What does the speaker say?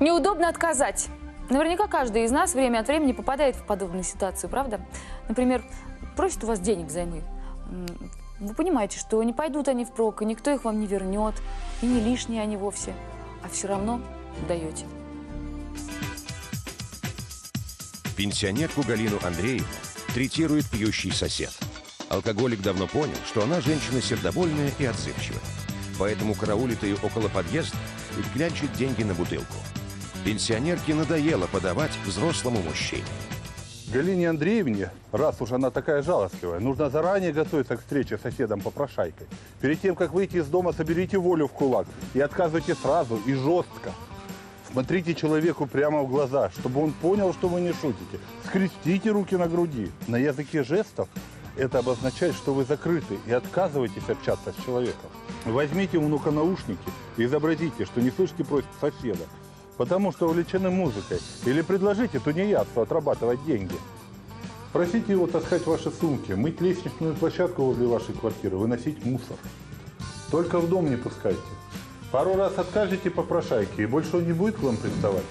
Неудобно отказать. Наверняка каждый из нас время от времени попадает в подобную ситуацию, правда? Например, просит у вас денег взаймы. Вы понимаете, что не пойдут они впрок, и никто их вам не вернет, и не лишние они вовсе. А все равно даете. Пенсионерку Галину Андреевну третирует пьющий сосед. Алкоголик давно понял, что она женщина сердобольная и отзывчивая. Поэтому караулит ее около подъезда и клянчит деньги на бутылку. Пенсионерке надоело подавать взрослому мужчине. Галине Андреевне, раз уж она такая жалостливая, нужно заранее готовиться к встрече с соседом-попрошайкой. Перед тем, как выйти из дома, соберите волю в кулак и отказывайте сразу и жестко. Смотрите человеку прямо в глаза, чтобы он понял, что вы не шутите. Скрестите руки на груди. На языке жестов это обозначает, что вы закрыты и отказываетесь общаться с человеком. Возьмите у внука наушники и изобразите, что не слышите просьб соседа, потому что увлечены музыкой. Или предложите тунеядцу отрабатывать деньги. Просите его таскать ваши сумки, мыть лестничную площадку возле вашей квартиры, выносить мусор. Только в дом не пускайте. Пару раз откажете попрошайке, и больше он не будет к вам приставать.